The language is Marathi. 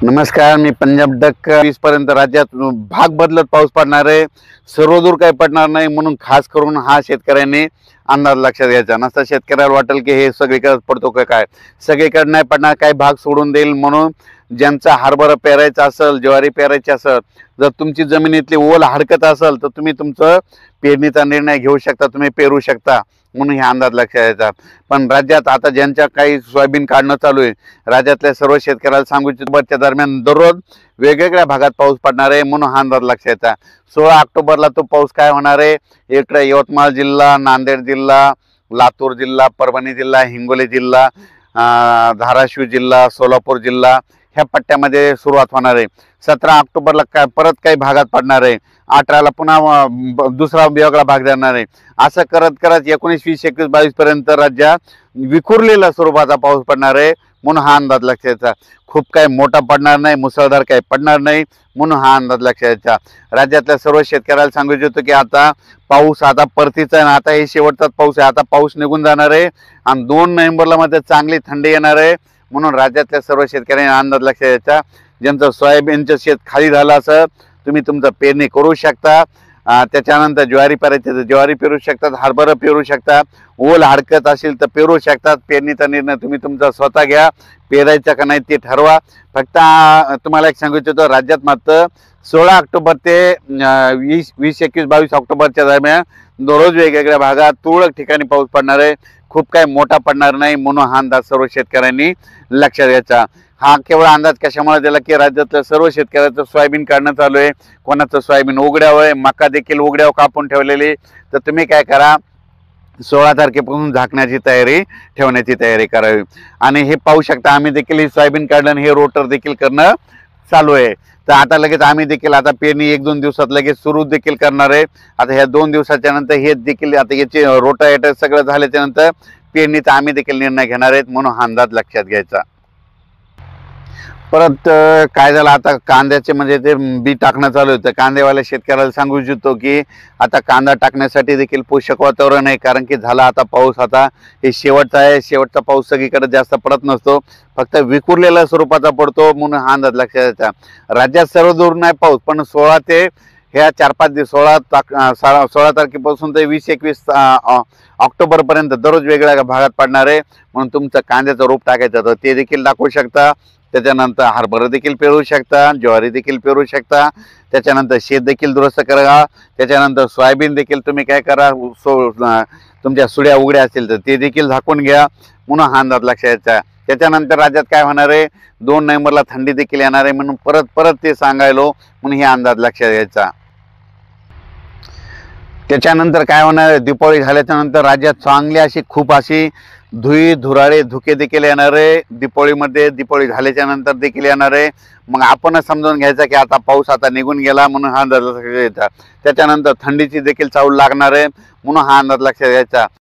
नमस्कार, मी पंजाब डक 20 पर्यंत राज्यात भाग बदलत पाऊस पडणार आहे. सर्वदूर काही पडणार नाही म्हणून खास करून हा शेतकऱ्यांनी अंदाज लक्षात घ्यायचा. नसता शेतकऱ्याला वाटेल की हे सगळीकडे पडतो का काय, सगळीकडे नाही पडणार, काही भाग सोडून देईल. म्हणून ज्यांचा हरभरा पेरायचा असेल, ज्वारी पेरायची असेल, जर तुमची जमिनीतली ओल हडकत असेल तर तुम्ही तुमचं पेरणीचा निर्णय घेऊ शकता, तुम्ही पेरू शकता. म्हणून हे अंदाज लक्षात घ्यायचा. पण राज्यात आता ज्यांच्या काही सोयाबीन काढणं चालू आहे, राज्यातल्या सर्व शेतकऱ्याला सांगू इच्छितो दरम्यान दररोज वेगवेगळ्या भागात पाऊस पडणार आहे. म्हणून हा अंदाज लक्षात घ्यायचा. 16 ऑक्टोबरला तो पाऊस काय होणार आहे, इकडे यवतमाळ जिल्हा, नांदेड जिल्हा, लातूर जिल्हा, परभणी जिल्हा, हिंगोली जिल्हा, धाराशिव जिल्हा, सोलापूर जिल्हा ह्या पट्ट्यामध्ये सुरुवात होणार आहे. 17 ऑक्टोबरला काय परत काही भागात पडणार आहे. 18ला पुन्हा दुसरा वेगळा भाग देणार आहे. असं करत करत 19, 20, 21, 22 पर्यंत राज्यात विखुरलेला स्वरूपाचा पाऊस पडणार आहे. म्हणून हा अंदाज लक्षात घ्यायचा. खूप काही मोठा पडणार नाही, मुसळधार काही पडणार नाही. म्हणून हा अंदाज लक्षात घ्यायचा. राज्यातल्या सर्व शेतकऱ्याला सांगू इच्छितो की आता पाऊस आता परतीचा आहे, आता हे शेवटचाच पाऊस आहे. आता पाऊस निघून जाणार आहे आणि 2 नोव्हेंबरला मध्ये चांगली थंडी येणार आहे. म्हणून राज्यातल्या सर्व शेतकऱ्यांनी अंदाज लक्षात घ्यायचा. ज्यांचं सोयाबीनचं शेत खाली झालं असं तुम्ही तुमचं पेरणी करू शकता. त्याच्यानंतर ज्वारी पेरायची तर ज्वारी पेरू शकतात, हरभरा पेरू शकतात, ओल हडकत असेल तर पेरू शकतात. पेरणीचा निर्णय तुम्ही तुमचा स्वतः घ्या, पेरायचा का नाही ते ठरवा. फक्त तुम्हाला एक सांगू इच्छितो, राज्यात मात्र 16 ऑक्टोबर ते 20, 21, 22 ऑक्टोबरच्या दरम्यान दररोज वेगवेगळ्या भागात तुरळक ठिकाणी पाऊस पडणार आहे. खूप काही मोठा पडणार नाही. म्हणून हा अंदाज सर्व शेतकऱ्यांनी लक्षात घ्यायचा. हा केवळ अंदाज कशामुळे दिला की राज्यातल्या सर्व शेतकऱ्याचं सोयाबीन काढणं चालू आहे. कोणाचं सोयाबीन उघड्यावर आहे, मका देखील उघड्यावर कापून ठेवलेली. तर तुम्ही काय करा, 16 तारखेपासून झाकण्याची तयारी ठेवण्याची तयारी करावी. आणि हे पाहू शकता, आम्ही देखील हे सोयाबीन काढणं, हे रोटर देखील करणं चालू आहे. तर आता लगेच आम्ही देखील आता पेरणी 1-2 दिवसात लगेच सुरू देखील करणार आहे. आता ह्या 2 दिवसाच्या नंतर हे देखील आता याचे रोटावेटर सगळं झाल्याच्या नंतर पेरणीचा आम्ही देखील निर्णय घेणार आहेत. म्हणून हा अंदाज लक्षात घ्यायचा. परत काय झालं, आता कांद्याचे म्हणजे ते बी टाकणं चालू होतं. कांदेवाल्या शेतकऱ्याला सांगू इच्छितो की आता कांदा टाकण्यासाठी देखील पोषक वातावरण आहे. कारण की झाला आता पाऊस, आता हे शेवटचा आहे. शेवटचा पाऊस सगळीकडे जास्त पडत नसतो, फक्त विखुरलेल्या स्वरूपाचा पडतो. म्हणून हा अंदाज लक्षात घ्यायचा. राज्यात सर्वदूर नाही पाऊस, पण 16 ते ह्या 4-5 दिवस 16 तारखेपासून ते 20-21 ऑक्टोबरपर्यंत दररोज वेगळ्या भागात पडणार आहे. म्हणून तुमचं कांद्याचं रोप टाकायचं तर ते देखील टाकू शकता. त्याच्यानंतर हरभरा देखील पेरू शकता, ज्वारी देखील पेरू शकता. त्याच्यानंतर शेत देखील दुरुस्त करा. त्याच्यानंतर सोयाबीन देखील तुम्ही काय करा, तुमच्या सुड्या उघड्या असतील तर ते देखील झाकून घ्या. म्हणून हा अंदाज लक्षात घ्यायचा. त्याच्यानंतर राज्यात काय होणार आहे, 2 नोव्हेंबरला थंडी देखील येणार आहे. म्हणून परत ते सांगायलो. म्हणून हे अंदाज लक्षात घ्यायचा. त्याच्यानंतर काय होणार आहे, दिवाळी झाल्याच्या नंतर राज्यात चांगली अशी खूप अशी धुराळे धुके देखील येणार आहे. दिवाळी झाल्याच्या नंतर देखील येणार आहे. मग आपणच समजून घ्यायचं की आता पाऊस आता निघून गेला. म्हणून हा अंदाज लक्षात घ्यायचा. त्याच्यानंतर थंडीची देखील चाहूल लागणार आहे. म्हणून हा अंदाज लक्षात घ्यायचा.